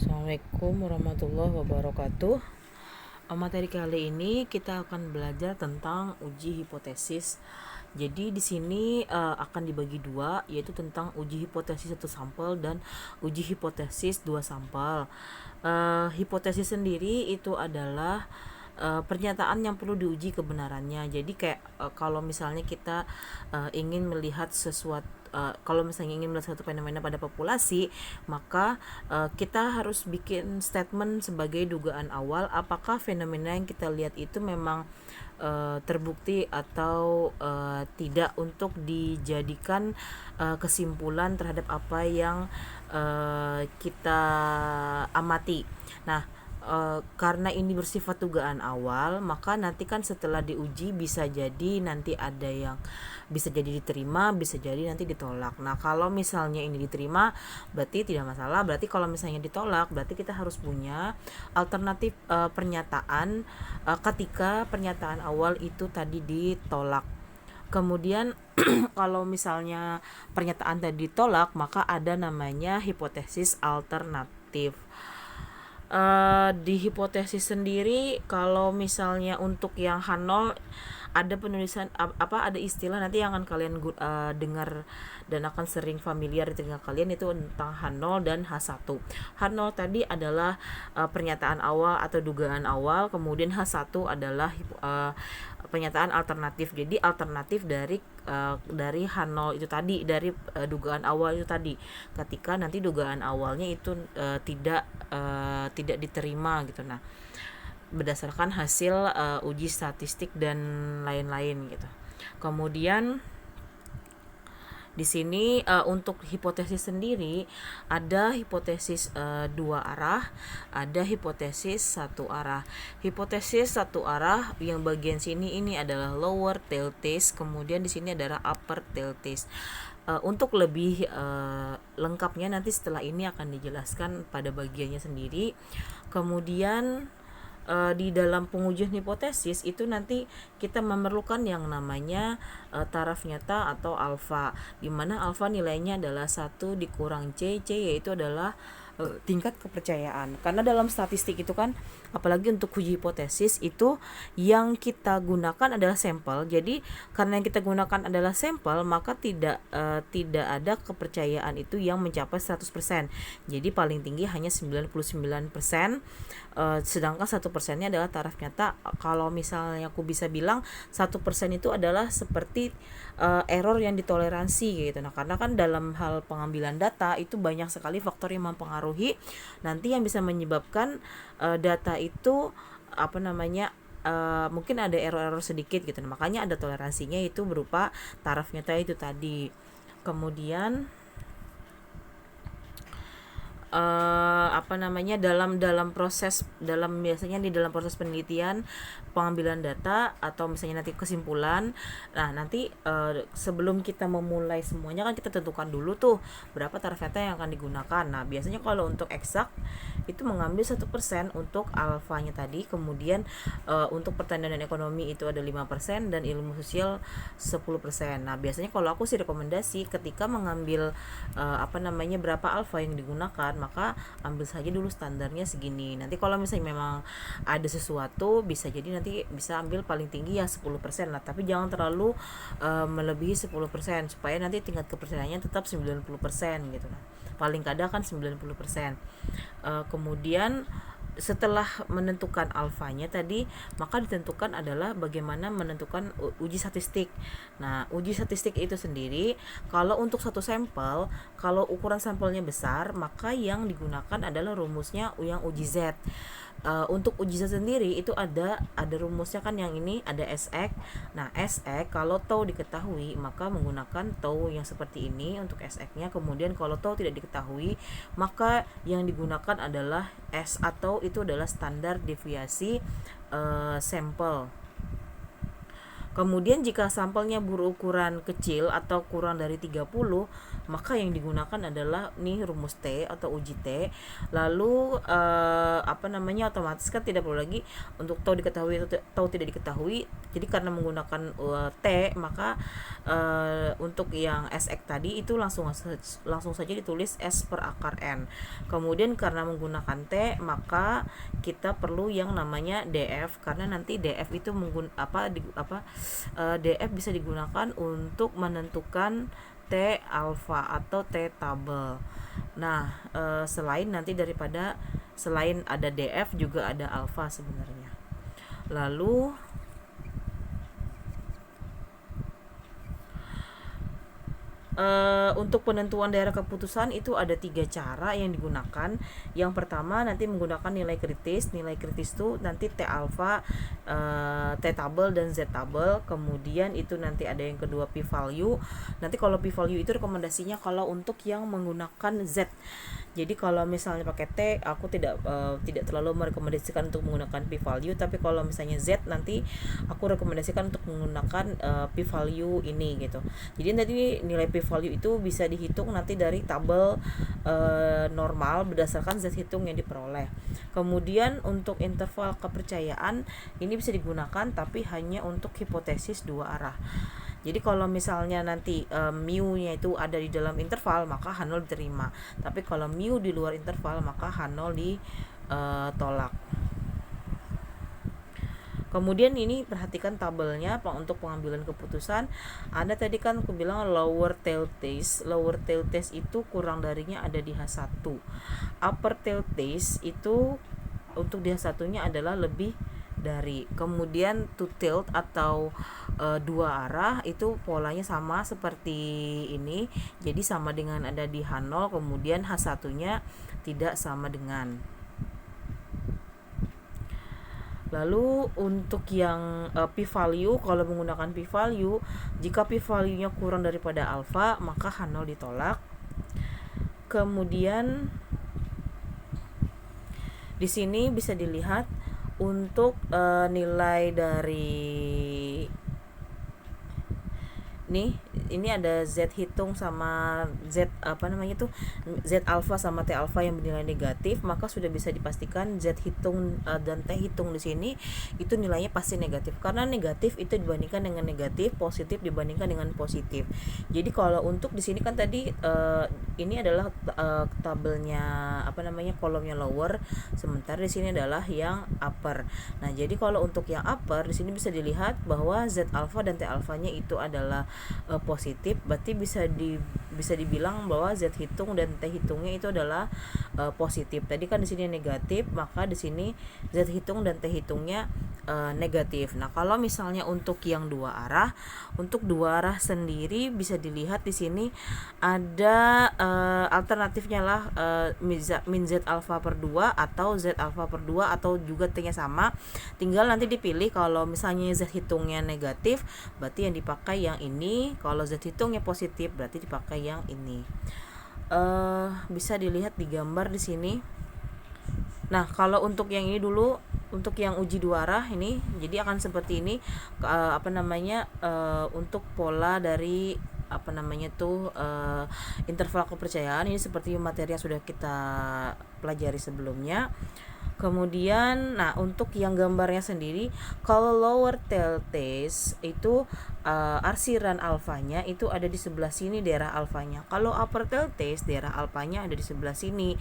Assalamualaikum warahmatullahi wabarakatuh. Materi kali ini kita akan belajar tentang uji hipotesis. Jadi di sini akan dibagi dua, yaitu tentang uji hipotesis satu sampel dan uji hipotesis dua sampel. Hipotesis sendiri itu adalah pernyataan yang perlu diuji kebenarannya. Jadi kayak kalau misalnya kita ingin melihat sesuatu, kalau misalnya ingin melihat suatu fenomena pada populasi, maka kita harus bikin statement sebagai dugaan awal apakah fenomena yang kita lihat itu memang terbukti atau tidak, untuk dijadikan kesimpulan terhadap apa yang kita amati. Nah, karena ini bersifat dugaan awal, maka nanti kan setelah diuji bisa jadi nanti ada yang bisa jadi diterima, bisa jadi nanti ditolak. Nah, kalau misalnya ini diterima berarti tidak masalah. Berarti kalau misalnya ditolak berarti kita harus punya alternatif pernyataan ketika pernyataan awal itu tadi ditolak. Kemudian kalau misalnya pernyataan tadi ditolak, maka ada namanya hipotesis alternatif. Di hipotesis sendiri, kalau misalnya untuk yang H0 ada penulisan ada istilah nanti yang akan kalian dengar dan akan sering familiar di telinga kalian, itu tentang H0 dan H1. H0 tadi adalah pernyataan awal atau dugaan awal, kemudian H1 adalah pernyataan alternatif. Jadi alternatif dari H0 itu tadi, dari dugaan awal itu tadi, ketika nanti dugaan awalnya itu tidak diterima gitu. Nah, berdasarkan hasil uji statistik dan lain-lain gitu. Kemudian di sini untuk hipotesis sendiri ada hipotesis dua arah, ada hipotesis satu arah. Hipotesis satu arah yang bagian sini ini adalah lower tail test, kemudian di sini adalah upper tail test. Untuk lebih lengkapnya nanti setelah ini akan dijelaskan pada bagiannya sendiri. Kemudian di dalam pengujian hipotesis itu nanti kita memerlukan yang namanya taraf nyata atau alfa, di mana alfa nilainya adalah 1 dikurang C yaitu adalah tingkat kepercayaan. Karena dalam statistik itu kan, apalagi untuk uji hipotesis itu yang kita gunakan adalah sampel. Jadi karena yang kita gunakan adalah sampel, maka tidak ada kepercayaan itu yang mencapai 100%. Jadi paling tinggi hanya 99%, sedangkan 1%-nya adalah taraf nyata. Kalau misalnya aku bisa bilang 1% itu adalah seperti error yang ditoleransi gitu. Nah, karena kan dalam hal pengambilan data itu banyak sekali faktor yang mempengaruhi nanti yang bisa menyebabkan data itu mungkin ada error-error sedikit gitu. Nah, makanya ada toleransinya, itu berupa taraf nyata itu tadi. Kemudian biasanya di dalam proses penelitian pengambilan data atau misalnya nanti kesimpulan. Nah, nanti sebelum kita memulai semuanya kan kita tentukan dulu tuh berapa taraf data yang akan digunakan. Nah, biasanya kalau untuk eksak itu mengambil 1% untuk alfanya tadi, kemudian untuk pertanian dan ekonomi itu ada 5% dan ilmu sosial 10%. Nah, biasanya kalau aku sih rekomendasi ketika mengambil berapa alfa yang digunakan, maka ambil saja dulu standarnya segini. Nanti kalau misalnya memang ada sesuatu, bisa jadi nanti bisa ambil paling tinggi ya 10% lah, tapi jangan terlalu melebihi 10% supaya nanti tingkat kepercayaannya tetap 90% gitu. Nah, paling kadang kan 90%. Kemudian setelah menentukan alfanya tadi, maka ditentukan adalah bagaimana menentukan uji statistik. Nah, uji statistik itu sendiri, kalau untuk satu sampel, kalau ukuran sampelnya besar, maka yang digunakan adalah rumusnya yang uji Z. Untuk uji Z sendiri itu ada rumusnya kan, yang ini ada SX. Nah, SX kalau tau diketahui maka menggunakan tau yang seperti ini untuk SX-nya. Kemudian kalau tau tidak diketahui maka yang digunakan adalah S, atau itu adalah standar deviasi sampel. Kemudian jika sampelnya berukuran kecil atau kurang dari 30, maka yang digunakan adalah nih rumus T atau uji T. Lalu otomatis kan tidak perlu lagi untuk tahu diketahui atau tahu tidak diketahui. Jadi karena menggunakan T, maka untuk yang SX tadi itu langsung saja ditulis S per akar N. Kemudian karena menggunakan T, maka kita perlu yang namanya DF, karena nanti DF itu DF bisa digunakan untuk menentukan T alfa atau T tabel. Nah, selain ada DF juga ada alfa sebenarnya. Lalu untuk penentuan daerah keputusan itu ada 3 cara yang digunakan. Yang pertama nanti menggunakan nilai kritis. Nilai kritis itu nanti T alfa, T tabel dan Z tabel. Kemudian itu nanti ada yang kedua p value. Nanti kalau p value itu rekomendasinya kalau untuk yang menggunakan Z. Jadi kalau misalnya pakai T, aku tidak terlalu merekomendasikan untuk menggunakan p value, tapi kalau misalnya Z nanti aku rekomendasikan untuk menggunakan p value ini gitu. Jadi nanti nilai p value itu bisa dihitung nanti dari tabel normal berdasarkan Z hitung yang diperoleh. Kemudian untuk interval kepercayaan ini bisa digunakan tapi hanya untuk hipotesis dua arah. Jadi kalau misalnya nanti mu-nya itu ada di dalam interval, maka H0 diterima. Tapi kalau mu di luar interval, maka H0 ditolak. Kemudian ini perhatikan tabelnya untuk pengambilan keputusan. Ada tadi kan aku bilang lower tail test. Lower tail test itu kurang darinya ada di H1. Upper tail test itu untuk di H1-nya adalah lebih dari. Kemudian two tilt atau dua arah itu polanya sama seperti ini. Jadi sama dengan ada di H0, kemudian H1-nya tidak sama dengan. Lalu untuk yang p value, kalau menggunakan p value, jika p value-nya kurang daripada alfa, maka H0 ditolak. Kemudian di sini bisa dilihat untuk nilai dari ini ada Z hitung sama Z Z alfa sama T alfa yang bernilai negatif, maka sudah bisa dipastikan Z hitung dan T hitung di sini itu nilainya pasti negatif, karena negatif itu dibandingkan dengan negatif, positif dibandingkan dengan positif. Jadi kalau untuk di sini kan tadi ini adalah tabelnya kolomnya lower, sementara di sini adalah yang upper. Nah, jadi kalau untuk yang upper di sini bisa dilihat bahwa Z alfa dan T alfanya itu adalah positif, berarti bisa dibilang bahwa Z hitung dan T hitungnya itu adalah positif. Tadi kan di sini negatif, maka di sini Z hitung dan T hitungnya negatif. Nah, kalau misalnya untuk yang dua arah sendiri bisa dilihat di sini ada alternatifnya lah min Z alfa per 2 atau Z alfa per 2 atau juga T-nya sama. Tinggal nanti dipilih, kalau misalnya Z hitungnya negatif berarti yang dipakai yang ini, kalau Z hitungnya positif berarti dipakai yang ini. Bisa dilihat di gambar di sini. Nah, kalau untuk yang ini dulu, untuk yang uji dua arah ini, jadi akan seperti ini untuk pola dari interval kepercayaan. Ini seperti materi yang sudah kita pelajari sebelumnya. Kemudian, nah untuk yang gambarnya sendiri, kalau lower tail test itu arsiran alfanya itu ada di sebelah sini daerah alfanya. Kalau upper tail test daerah alfanya ada di sebelah sini.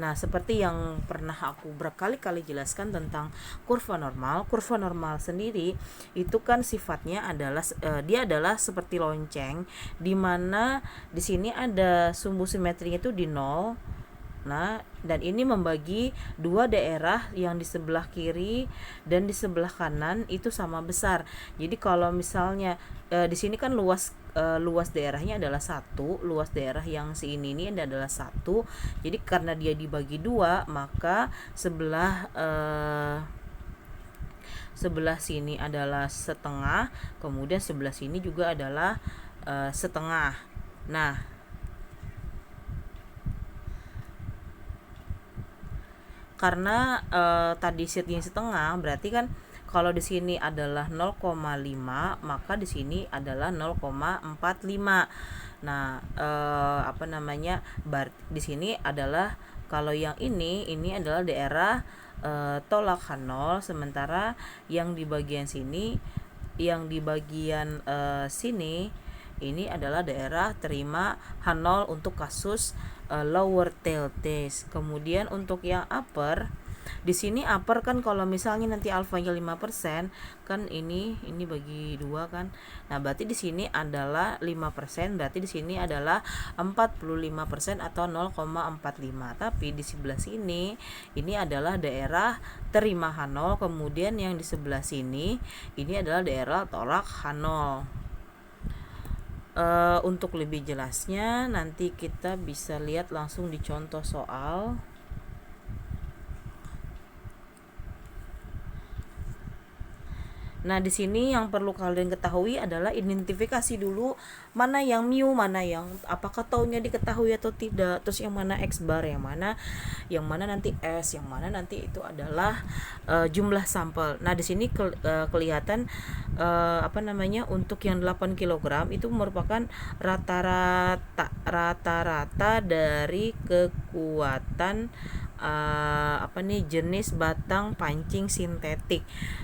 Nah, seperti yang pernah aku berkali-kali jelaskan tentang kurva normal. Kurva normal sendiri itu kan sifatnya adalah dia adalah seperti lonceng, di mana di sini ada sumbu simetrinya itu di 0. Nah, dan ini membagi dua daerah yang di sebelah kiri dan di sebelah kanan itu sama besar. Jadi kalau misalnya di sini kan luas daerahnya adalah 1, luas daerah yang ini adalah 1. Jadi karena dia dibagi 2, maka sebelah sini adalah setengah, kemudian sebelah sini juga adalah setengah. Nah, karena tadi setnya setengah, berarti kan kalau di sini adalah 0,5, maka di sini adalah 0,45. Nah, di sini adalah kalau yang ini adalah daerah tolak H0, sementara yang di bagian sini, sini ini adalah daerah terima H0 untuk kasus lower tail test. Kemudian untuk yang upper, di sini upper kan kalau misalnya nanti alfanya 5%, kan ini bagi 2 kan. Nah, berarti di sini adalah 5%, berarti di sini adalah 45% atau 0,45. Tapi di sebelah sini ini adalah daerah terima H0, kemudian yang di sebelah sini ini adalah daerah tolak H0. Untuk lebih jelasnya nanti kita bisa lihat langsung di contoh soal. Nah, di sini yang perlu kalian ketahui adalah identifikasi dulu mana yang mu, mana yang apakah taunya diketahui atau tidak, terus yang mana x bar, yang mana nanti s, yang mana nanti itu adalah jumlah sampel. Nah, di sini kelihatan untuk yang 8 kg itu merupakan rata-rata dari kekuatan jenis batang pancing sintetik.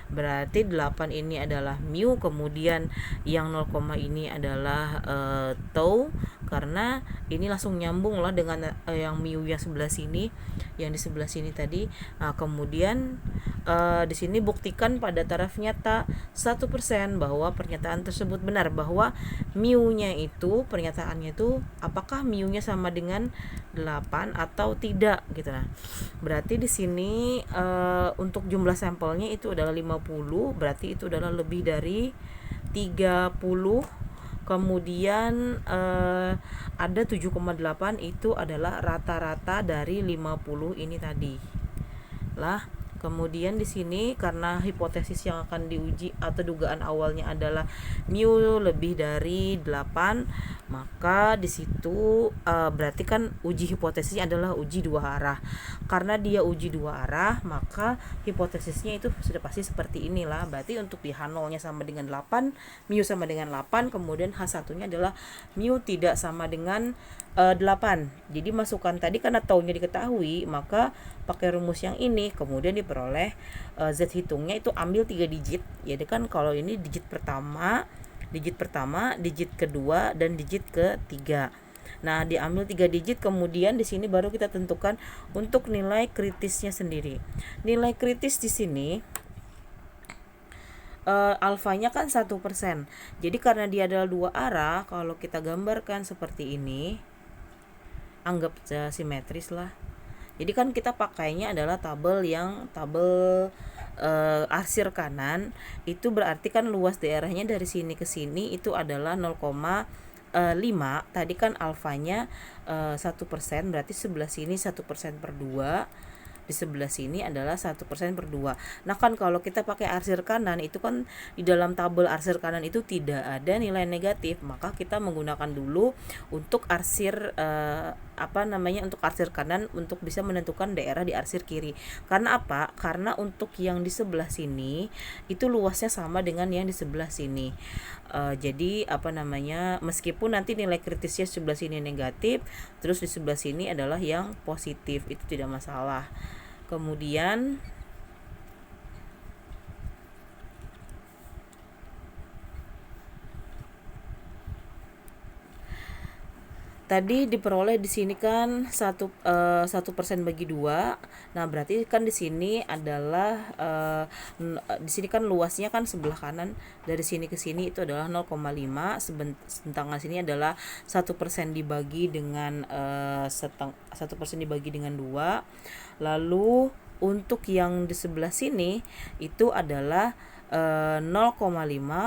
Berarti 8 ini adalah mu, kemudian yang 0, ini adalah tau, karena ini langsung nyambung lah dengan yang mu yang sebelah sini, yang di sebelah sini tadi. Kemudian di sini buktikan pada taraf nyata 1% bahwa pernyataan tersebut benar, bahwa mu-nya itu, pernyataannya itu apakah mu-nya sama dengan 8 atau tidak gitu. Nah, berarti di sini untuk jumlah sampelnya itu adalah 50, berarti itu adalah lebih dari 30. Kemudian ada 7,8 itu adalah rata-rata dari 50 ini tadi lah. Kemudian di sini karena hipotesis yang akan diuji atau dugaan awalnya adalah mu lebih dari 8, maka di situ berarti kan uji hipotesisnya adalah uji dua arah. Karena dia uji dua arah, maka hipotesisnya itu sudah pasti seperti inilah. Berarti untuk di H0-nya sama dengan 8, mu sama dengan 8, kemudian H1-nya adalah mu tidak sama dengan 8. Jadi masukkan tadi karena taunya diketahui, maka pakai rumus yang ini, kemudian diperoleh Z hitungnya itu ambil 3 digit. Jadi kan kalau ini digit pertama, digit kedua, dan digit ketiga. Nah, diambil 3 digit, kemudian di sini baru kita tentukan untuk nilai kritisnya sendiri. Nilai kritis di sini alfanya kan 1%. Jadi karena dia adalah dua arah, kalau kita gambarkan seperti ini, anggap simetris lah. Jadi kan kita pakainya adalah tabel arsir kanan, itu berarti kan luas daerahnya dari sini ke sini itu adalah 0,5. Tadi kan alfanya 1%, berarti sebelah sini 1% per 2, di sebelah sini adalah 1% per 2. Nah, kan kalau kita pakai arsir kanan itu kan di dalam tabel arsir kanan itu tidak ada nilai negatif, maka kita menggunakan dulu untuk arsir untuk arsir kanan untuk bisa menentukan daerah di arsir kiri. Karena apa? Karena untuk yang di sebelah sini itu luasnya sama dengan yang di sebelah sini. Jadi meskipun nanti nilai kritisnya sebelah sini negatif, terus di sebelah sini adalah yang positif, itu tidak masalah. Kemudian tadi diperoleh di sini kan 1% bagi 2. Nah, berarti kan di sini adalah di sini kan luasnya kan sebelah kanan dari sini ke sini itu adalah 0,5, sedangkan sini adalah 1% dibagi dengan 1% dibagi dengan 2. Lalu untuk yang di sebelah sini itu adalah 0,5,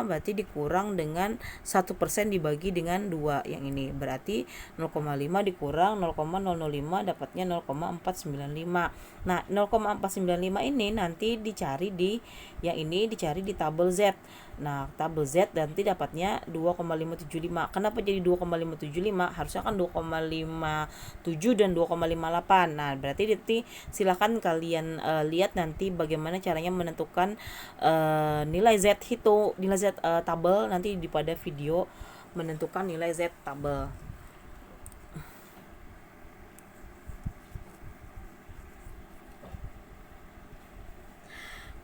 berarti dikurang dengan 1% dibagi dengan 2 yang ini, berarti 0,5 dikurang 0,005 dapatnya 0,495. Nah, 0,495 ini nanti dicari di tabel Z. Nah, tabel Z nanti dapatnya 2,575. Kenapa jadi 2,575? Harusnya kan 2,57 dan 2,58. Nah, berarti silakan kalian lihat nanti bagaimana caranya menentukan nilai Z nilai Z tabel nanti pada video menentukan nilai Z tabel.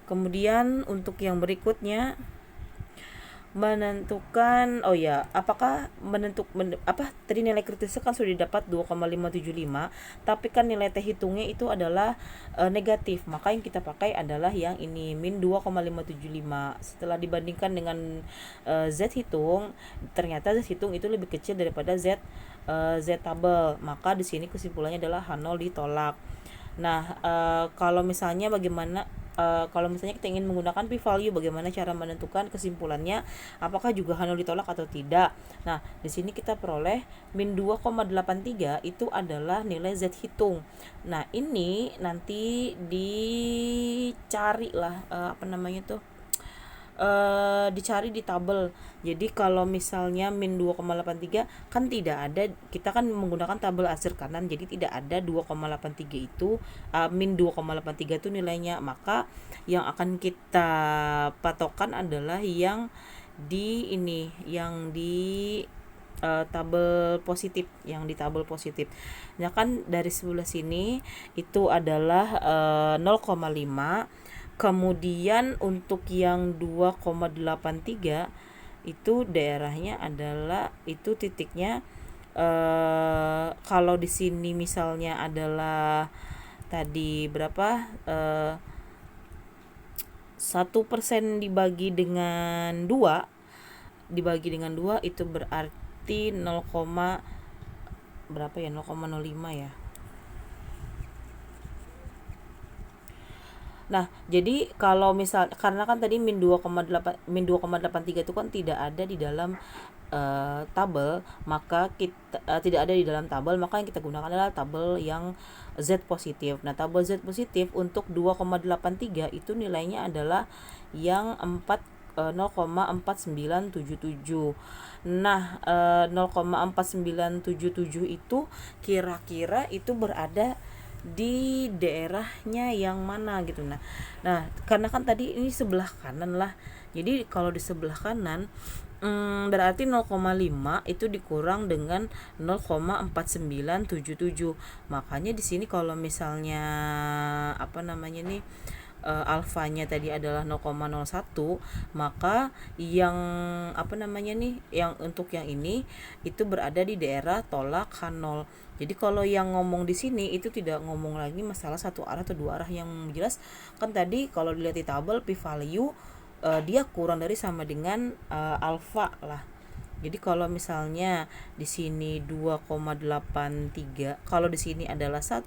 Kemudian untuk yang berikutnya menentukan apakah tadi nilai kritisnya kan sudah didapat 2,575, tapi kan nilai T hitungnya itu adalah negatif, maka yang kita pakai adalah yang ini min 2,575. Setelah dibandingkan dengan Z hitung, ternyata Z hitung itu lebih kecil daripada Z tabel, maka di sini kesimpulannya adalah H0 ditolak. Nah, kalau misalnya kita ingin menggunakan p-value, bagaimana cara menentukan kesimpulannya, apakah juga H0 ditolak atau tidak. Nah, di sini kita peroleh min 2,83 itu adalah nilai Z hitung. Nah, ini nanti dicari lah dicari di tabel. Jadi kalau misalnya min 2,83 kan tidak ada, kita kan menggunakan tabel arsir kanan, jadi tidak ada 2,83 itu min 2,83 itu nilainya, maka yang akan kita patokan adalah yang di tabel positif, Nah kan dari sebelah sini itu adalah 0,5. Kemudian untuk yang 2,83 itu daerahnya adalah itu titiknya kalau di sini misalnya adalah tadi berapa 1% dibagi dengan 2 itu berarti 0, berapa ya, 0,05 ya. Nah, jadi kalau misal karena kan tadi min 2,83 itu kan tidak ada di dalam tabel, maka kita tidak ada di dalam tabel, maka yang kita gunakan adalah tabel yang Z positif. Nah, tabel Z positif untuk 2,83 itu nilainya adalah yang 0,4977. Nah, 0,4977 itu kira-kira itu berada di daerahnya yang mana gitu. Nah, karena kan tadi ini sebelah kanan lah. Jadi kalau di sebelah kanan berarti 0,5 itu dikurang dengan 0,4977. Makanya di sini kalau misalnya alfanya tadi adalah 0,01, maka yang yang untuk yang ini itu berada di daerah tolak H0. Jadi kalau yang ngomong di sini itu tidak ngomong lagi masalah satu arah atau dua arah, yang jelas kan tadi kalau dilihat di tabel p-value dia kurang dari sama dengan alfa lah. Jadi kalau misalnya di sini 2,83, kalau di sini adalah 1%,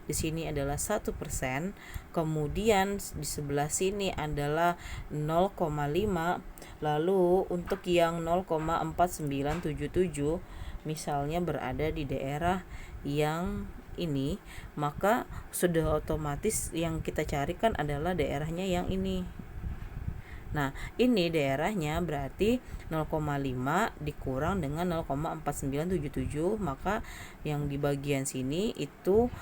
di sini adalah 1%, kemudian di sebelah sini adalah 0,5, lalu untuk yang 0,4977 misalnya berada di daerah yang ini, maka sudah otomatis yang kita carikan adalah daerahnya yang ini. Nah, ini daerahnya berarti 0,5 dikurang dengan 0,4977, maka yang di bagian sini itu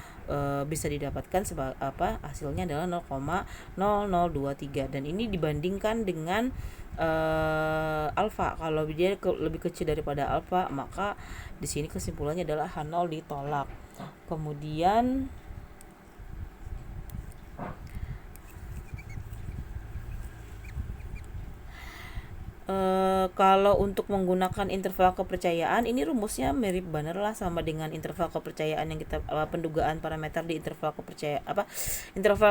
bisa didapatkan hasilnya adalah 0,0023, dan ini dibandingkan dengan alfa. Kalau dia lebih kecil daripada alfa, maka di sini kesimpulannya adalah H0 ditolak. Kemudian kalau untuk menggunakan interval kepercayaan, ini rumusnya mirip benar lah sama dengan interval kepercayaan yang kita pendugaan parameter di interval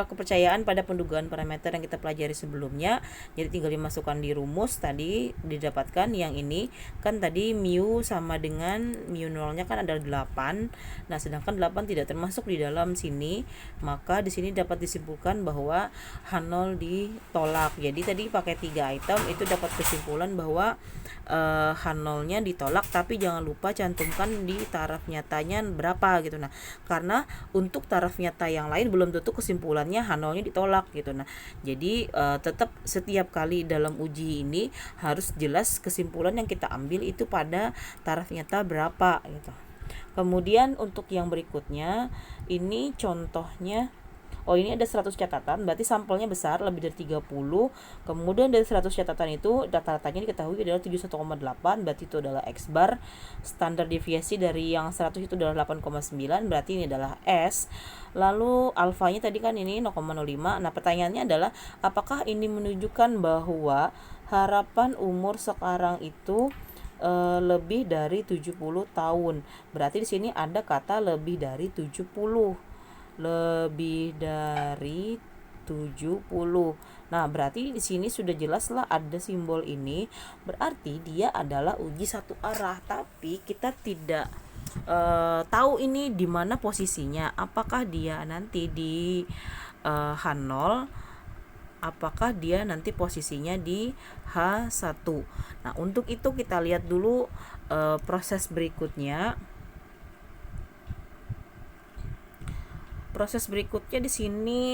kepercayaan pada pendugaan parameter yang kita pelajari sebelumnya. Jadi tinggal dimasukkan di rumus, tadi didapatkan yang ini kan tadi mu sama dengan mu nolnya kan adalah 8. Nah, sedangkan 8 tidak termasuk di dalam sini, maka di sini dapat disimpulkan bahwa H0 ditolak. Jadi tadi pakai 3 item itu dapat kesimpulan bahwa maka H0-nya ditolak, tapi jangan lupa cantumkan di taraf nyatanya berapa gitu. Nah, karena untuk taraf nyata yang lain belum tentu kesimpulannya H0-nya ditolak gitu. Nah, jadi tetap setiap kali dalam uji ini harus jelas kesimpulan yang kita ambil itu pada taraf nyata berapa gitu. Kemudian untuk yang berikutnya ini contohnya, ini ada 100 catatan, berarti sampelnya besar, lebih dari 30. Kemudian dari 100 catatan itu rata-ratanya diketahui adalah 71,8, berarti itu adalah X bar. Standar deviasi dari yang 100 itu adalah 8,9, berarti ini adalah S. Lalu alfanya tadi kan ini 0,05. Nah, pertanyaannya adalah apakah ini menunjukkan bahwa harapan umur sekarang itu lebih dari 70 tahun. Berarti di sini ada kata lebih dari 70. Lebih dari 70. Nah, berarti di sini sudah jelas lah ada simbol ini. Berarti dia adalah uji satu arah, tapi kita tidak tahu ini di mana posisinya. Apakah dia nanti di H0, apakah dia nanti posisinya di H1. Nah, untuk itu kita lihat dulu proses berikutnya. Proses berikutnya di sini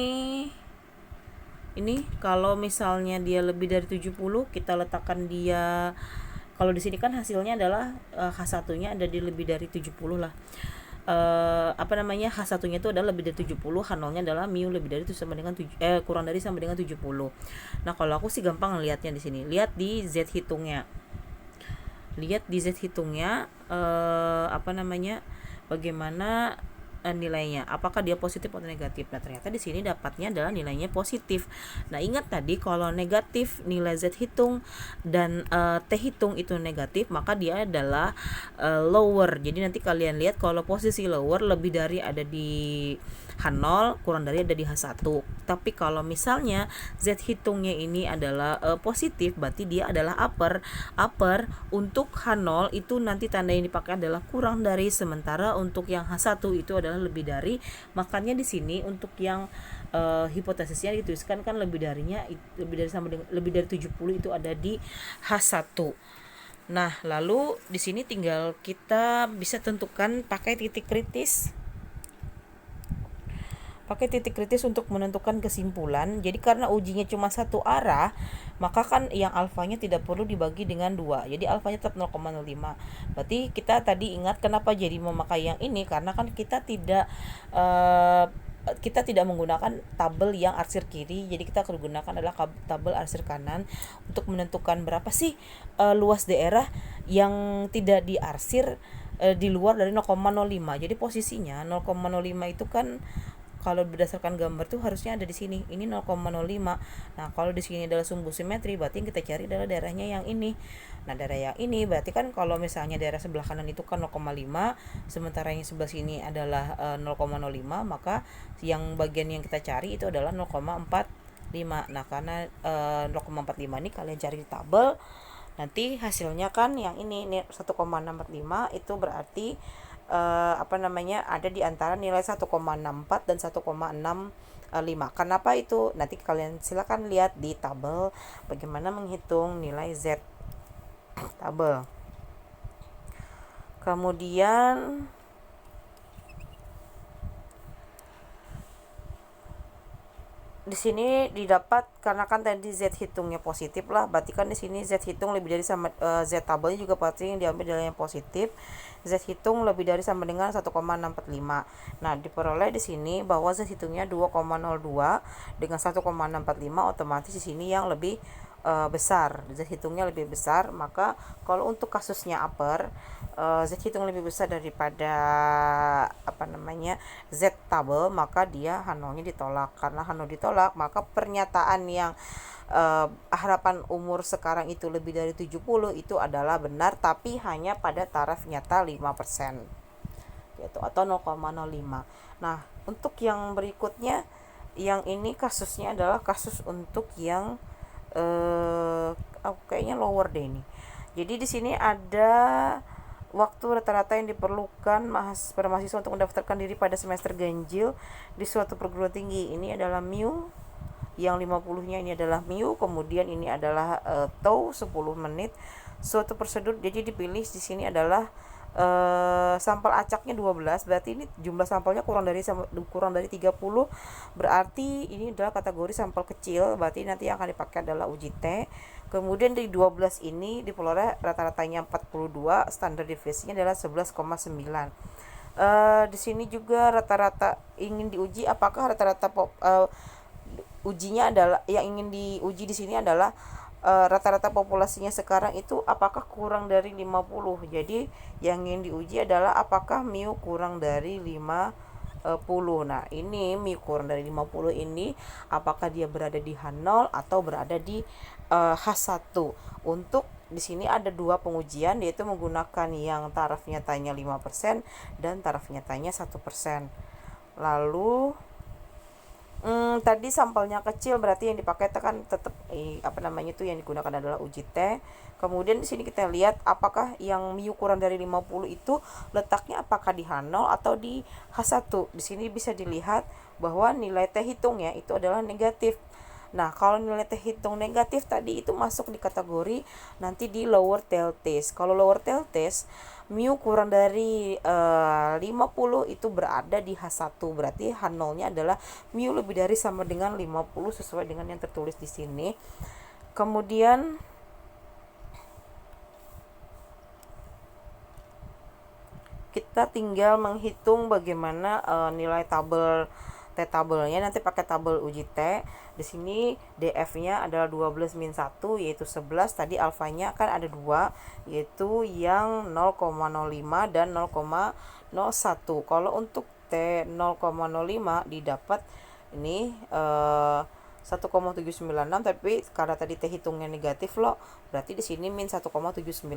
ini kalau misalnya dia lebih dari 70, kita letakkan dia, kalau di sini kan hasilnya adalah H1-nya ada di lebih dari 70 lah. H1-nya itu adalah lebih dari 70, H0-nya adalah mu lebih dari itu sama dengan kurang dari sama dengan 70. Nah, kalau aku sih gampang ngelihatnya di sini. Lihat di Z hitungnya. Bagaimana nilainya, apakah dia positif atau negatif. Nah, ternyata di sini dapatnya adalah nilainya positif. Nah, ingat tadi kalau negatif nilai Z hitung dan T hitung itu negatif, maka dia adalah lower. Jadi nanti kalian lihat kalau posisi lower lebih dari ada di H0, kurang dari ada di H1. Tapi kalau misalnya Z hitungnya ini adalah positif, berarti dia adalah upper. Untuk H0 itu nanti tanda yang dipakai adalah kurang dari, sementara untuk yang H1 itu adalah lebih dari. Makanya di sini untuk yang hipotesisnya dituliskan kan lebih dari 70 itu ada di H1. Nah, lalu di sini tinggal kita bisa tentukan pakai titik kritis. Untuk menentukan kesimpulan. Jadi karena ujinya cuma satu arah, maka kan yang alfanya tidak perlu dibagi dengan 2. Jadi alfanya tetap 0,05. Berarti kita tadi ingat kenapa jadi memakai yang ini, karena kan kita tidak menggunakan tabel yang arsir kiri, jadi kita gunakan adalah tabel arsir kanan untuk menentukan berapa sih luas daerah yang tidak diarsir di luar dari 0,05. Jadi posisinya 0,05 itu kan kalau berdasarkan gambar tuh harusnya ada di sini. Ini 0,05. Nah, kalau di sini adalah sumbu simetri, berarti yang kita cari adalah daerahnya yang ini. Nah, daerah yang ini berarti kan kalau misalnya daerah sebelah kanan itu kan 0,5, sementara yang sebelah sini adalah 0,05, maka yang bagian yang kita cari itu adalah 0,45. Nah, karena 0,45 ini kalian cari di tabel, nanti hasilnya kan yang ini 1,645, itu berarti ada di antara nilai 1,64 dan 1,65. Kenapa itu? Nanti kalian silakan lihat di tabel bagaimana menghitung nilai Z tabel. Kemudian di sini didapat karena kan tadi Z hitungnya positif lah, berarti kan di sini Z hitung lebih dari sama Z tabelnya juga pasti yang diambil dari yang positif. Z hitung lebih dari sama dengan 1,645. Nah, diperoleh di sini bahwa Z hitungnya 2,02 dengan 1,645, otomatis di sini yang lebih besar. Z hitungnya lebih besar, maka kalau untuk kasusnya upper, Z hitung lebih besar daripada Z tabel, maka dia H0-nya ditolak. Karena H0 ditolak, maka pernyataan yang harapan umur sekarang itu lebih dari 70 itu adalah benar, tapi hanya pada taraf nyata 5%, yaitu atau 0,05. Nah, untuk yang berikutnya, yang ini kasusnya adalah kasus untuk yang kayaknya lower deh ini. Jadi di sini ada waktu rata-rata yang diperlukan para mahasiswa untuk mendaftarkan diri pada semester ganjil di suatu perguruan tinggi. Ini adalah mu, yang 50-nya ini adalah mu, kemudian ini adalah tau 10 menit, suatu prosedur. Jadi dipilih di sini adalah sampel acaknya 12, berarti ini jumlah sampelnya kurang dari 30, berarti ini adalah kategori sampel kecil, berarti nanti yang akan dipakai adalah uji T. Kemudian dari 12 ini diperoleh rata-ratanya 42, standar deviasinya adalah 11,9. Di sini juga rata-rata ingin diuji apakah rata-rata ujinya adalah yang ingin diuji di sini adalah rata-rata populasinya sekarang itu apakah kurang dari 50. Jadi yang ingin diuji adalah apakah mu kurang dari 50. Nah, ini mu kurang dari 50 ini apakah dia berada di H0 atau berada di H1. Untuk di sini ada dua pengujian, yaitu menggunakan yang taraf nyatanya 5% dan taraf nyatanya 1%. Lalu tadi sampelnya kecil, berarti yang dipakai kan tetap yang digunakan adalah uji T. Kemudian di sini kita lihat apakah yang mu kurang dari 50 itu letaknya apakah di H0 atau di H1. Di sini bisa dilihat bahwa nilai T hitungnya itu adalah negatif. Nah, kalau nilai T hitung negatif tadi itu masuk di kategori nanti di lower tail test. Kalau lower tail test mu kurang dari 50 itu berada di H1, berarti H0-nya adalah mu lebih dari sama dengan 50 sesuai dengan yang tertulis di sini. Kemudian kita tinggal menghitung bagaimana nilai tabelnya, nanti pakai tabel uji T. Di sini DF-nya adalah 12 min 1 yaitu 11. Tadi alfanya kan ada 2 yaitu yang 0,05 dan 0,01. Kalau untuk T 0,05 didapat ini 1,796, tapi karena tadi T hitungnya negatif loh, berarti di sini min 1,796.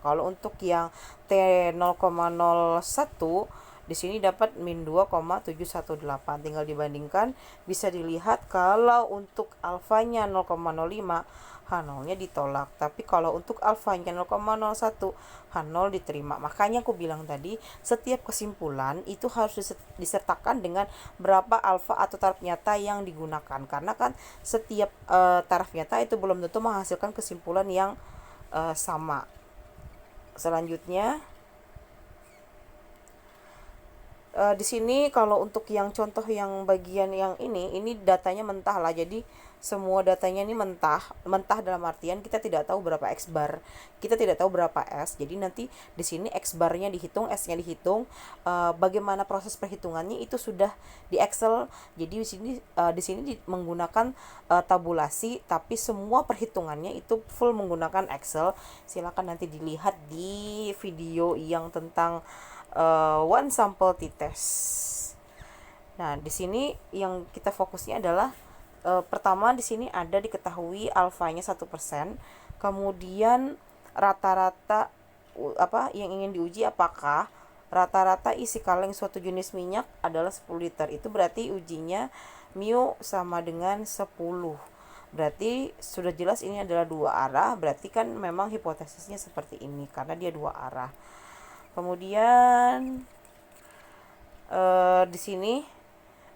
Kalau untuk yang T 0,01 di sini dapat min 2,718. Tinggal dibandingkan, bisa dilihat kalau untuk alfanya 0,05 H0-nya ditolak, tapi kalau untuk alfanya 0,01 H0 diterima. Makanya aku bilang tadi, setiap kesimpulan itu harus disertakan dengan berapa alfa atau taraf nyata yang digunakan, karena kan setiap taraf nyata itu belum tentu menghasilkan kesimpulan yang sama. Selanjutnya di sini kalau untuk yang contoh yang bagian yang ini datanya mentah lah. Jadi semua datanya ini mentah dalam artian kita tidak tahu berapa X bar, kita tidak tahu berapa S. Jadi nanti di sini X barnya dihitung, S-nya dihitung, bagaimana proses perhitungannya itu sudah di Excel. Jadi di sini menggunakan tabulasi, tapi semua perhitungannya itu full menggunakan Excel. Silakan nanti dilihat di video yang tentang one sample t-test. Nah, di sini yang kita fokusnya adalah pertama di sini ada diketahui alfanya 1%, kemudian rata-rata yang ingin diuji apakah rata-rata isi kaleng suatu jenis minyak adalah 10 liter. Itu berarti ujinya mu sama dengan 10. Berarti sudah jelas ini adalah dua arah, berarti kan memang hipotesisnya seperti ini karena dia dua arah. Kemudian di sini,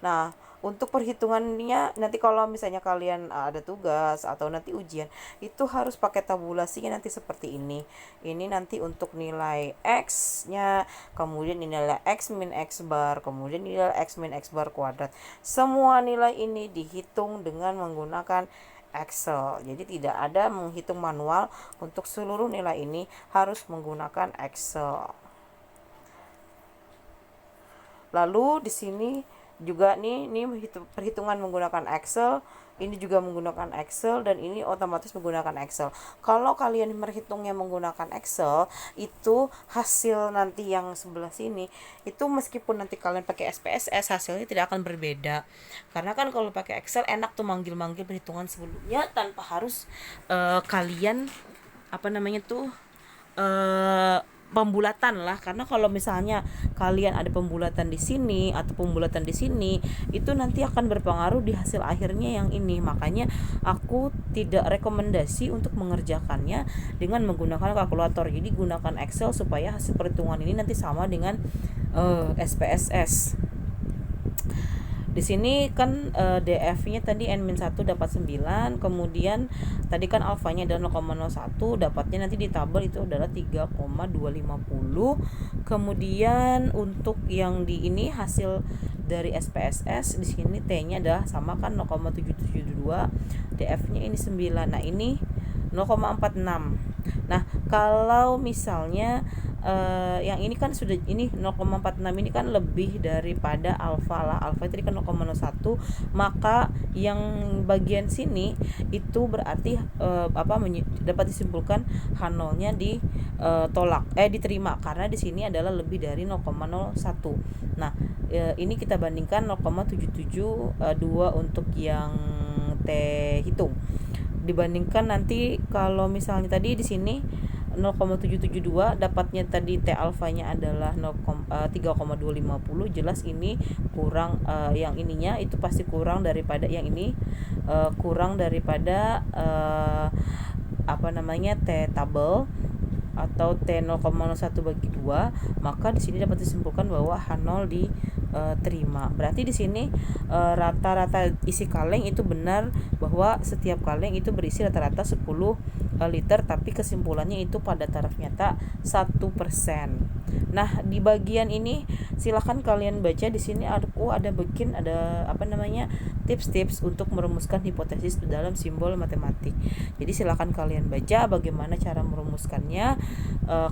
nah untuk perhitungannya nanti kalau misalnya kalian ada tugas atau nanti ujian itu harus pakai tabulasinya nanti seperti ini. Ini nanti untuk nilai X-nya, kemudian nilai X min X bar, kemudian nilai X min X bar kuadrat. Semua nilai ini dihitung dengan menggunakan Excel. Jadi tidak ada menghitung manual, untuk seluruh nilai ini harus menggunakan Excel. Lalu di sini juga nih perhitungan menggunakan Excel, ini juga menggunakan Excel, dan ini otomatis menggunakan Excel. Kalau kalian berhitungnya menggunakan Excel, itu hasil nanti yang sebelah sini itu meskipun nanti kalian pakai SPSS hasilnya tidak akan berbeda. Karena kan kalau pakai Excel enak tuh manggil-manggil perhitungan sebelumnya tanpa harus kalian pembulatan lah. Karena kalau misalnya kalian ada pembulatan di sini atau pembulatan di sini, itu nanti akan berpengaruh di hasil akhirnya yang ini. Makanya aku tidak rekomendasi untuk mengerjakannya dengan menggunakan kalkulator. Jadi gunakan Excel supaya hasil perhitungan ini nanti sama dengan SPSS. Di sini kan DF-nya tadi N-1 dapat 9, kemudian tadi kan alfanya adalah 0,01, dapatnya nanti di tabel itu adalah 3,250. Kemudian untuk yang di ini hasil dari SPSS, di sini T-nya adalah sama kan 0,772, DF-nya ini 9. Nah, ini 0,46. Nah, kalau misalnya yang ini kan sudah ini 0,46 ini kan lebih daripada alfa lah. Alfa tadi kan 0,01, maka yang bagian sini itu berarti dapat disimpulkan H0-nya diterima karena di sini adalah lebih dari 0,01. Nah, ini kita bandingkan 0,772 untuk yang T hitung. Dibandingkan nanti kalau misalnya tadi di sini 0,772 dapatnya tadi T alfanya adalah 3,250, jelas ini kurang, yang ininya itu pasti kurang daripada yang ini, kurang daripada T tabel atau T 0,01 bagi 2, maka di sini dapat disimpulkan bahwa H0 diterima. Berarti di sini rata-rata isi kaleng itu benar bahwa setiap kaleng itu berisi rata-rata 10 liter, tapi kesimpulannya itu pada taraf nyata 1%. Nah, di bagian ini silahkan kalian baca, di sini aku ada bikin tips-tips untuk merumuskan hipotesis dalam simbol matematik. Jadi silahkan kalian baca bagaimana cara merumuskannya,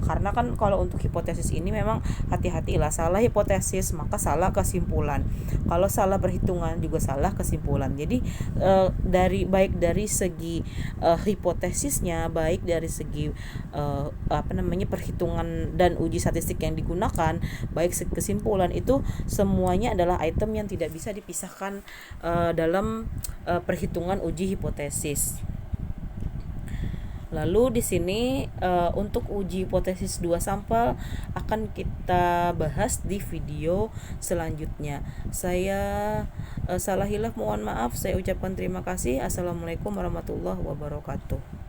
karena kan kalau untuk hipotesis ini memang hati-hatilah, salah hipotesis maka salah kesimpulan, kalau salah perhitungan juga salah kesimpulan. Jadi baik dari segi hipotesisnya, baik dari segi perhitungan dan uji statistik yang digunakan, baik kesimpulan, itu semuanya adalah item yang tidak bisa dipisahkan dalam perhitungan uji hipotesis. Lalu di sini untuk uji hipotesis 2 sampel akan kita bahas di video selanjutnya. Saya salah hilaf mohon maaf. Saya ucapkan terima kasih. Assalamualaikum warahmatullahi wabarakatuh.